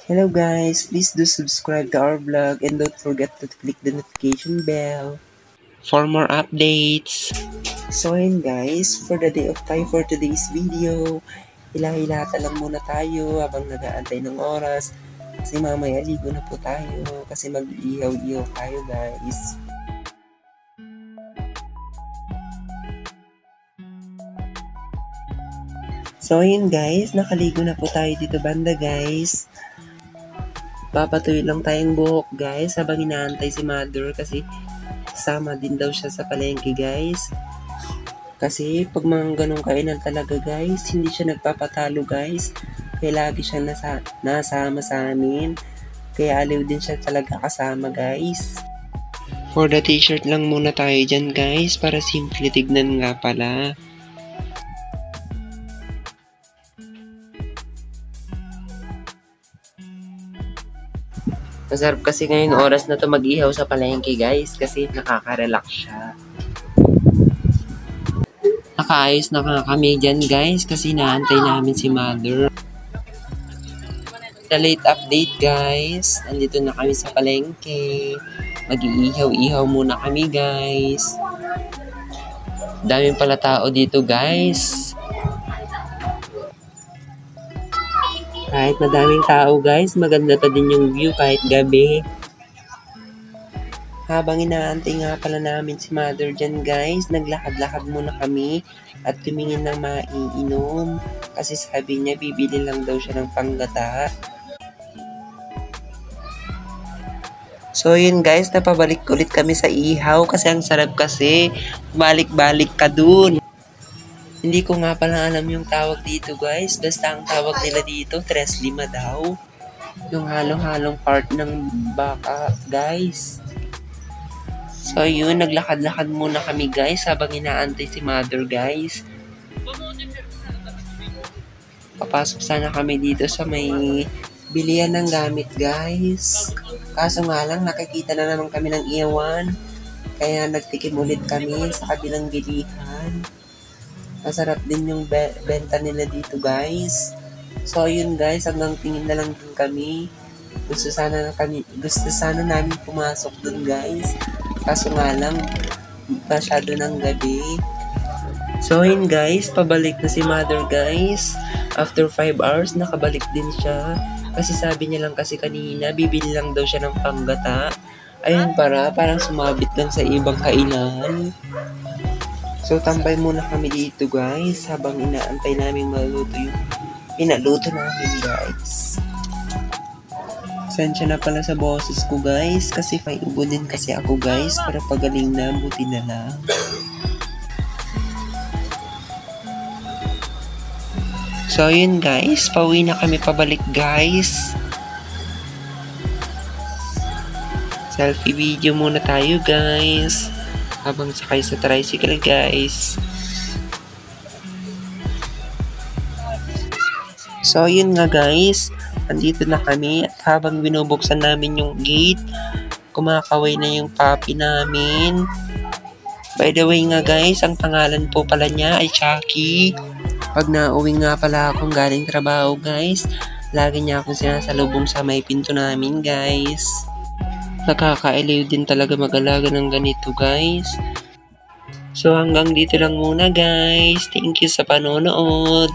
Hello guys, please do subscribe to our vlog and don't forget to click the notification bell for more updates. So ayun guys, for the day of time for today's video, hila-hilata lang muna tayo habang nag-aantay ng oras kasi mamaya ligo na po tayo kasi mag-ihaw-ihaw tayo guys. So ayun guys, nakaligo na po tayo dito banda guys. Papatuloy lang tayong buhok guys habang inaantay si mother kasi sama din daw siya sa palengke guys. Kasi pag mga ganong kainan talaga guys, hindi siya nagpapatalo guys. Kaya lagi siyang nasama sa amin. Kaya aliw din siya talaga kasama guys. For the t-shirt lang muna tayo dyan guys para simple tignan nga pala. Masarap kasi ngayon oras na to mag-ihaw sa palengke guys kasi nakaka-relax siya. Nakaayos na kami dyan guys kasi naantay namin si mother. The late update guys, nandito na kami sa palengke. Mag-iihaw-ihaw muna kami guys. Daming pala tao dito guys. Kahit madaming tao guys, maganda pa din yung view kahit gabi. Habang inaantay nga pala namin si mother dyan guys, naglakad-lakad muna kami at tumingin ng maiinom. Kasi sabi niya bibili lang daw siya ng panggata. So yun guys, napabalik ulit kami sa ihaw kasi ang sarap kasi balik-balik ka dun. Hindi ko nga pala alam yung tawag dito guys. Basta ang tawag nila dito, 3-5 daw. Yung halong-halong part ng baka guys. So yun, naglakad-lakad muna kami guys habang inaantay si mother guys. Papasok sana kami dito sa may bilihan ng gamit guys. Kaso nga lang, nakikita na naman kami ng iyawan. Kaya nagtikim ulit kami sa kabilang bilihan. Masarap din yung benta nila dito guys. So yun guys, hanggang tingin na lang din kami. Gusto sana namin pumasok dun guys. Kaso nga lang, masyado ng gabi. So yun guys, pabalik na si mother guys. After 5 hours, nakabalik din siya. Kasi sabi niya lang kasi kanina, bibili lang daw siya ng panggata. Ayun parang sumabit lang sa ibang kainan. So, tambay muna kami dito guys habang inaantay namin maluto yung pinaluto namin guys. Sensya na pala sa boses ko guys kasi may ubo din kasi ako guys para pagaling na, buti na lang. So, yun guys, pauwi na kami pabalik guys. Selfie video muna tayo guys. Habang sakay sa tricycle guys. So yun nga guys, andito na kami at habang binubuksan namin yung gate, kumakaway na yung puppy namin. By the way nga guys, ang pangalan po pala niya ay Chucky. Pag nauwi nga pala akong galing trabaho guys, lagi niya akong sinasalubong sa may pinto namin guys. Nakakaaliw din talaga mag-alaga ng ganito guys. So hanggang dito lang muna guys. Thank you sa panonood.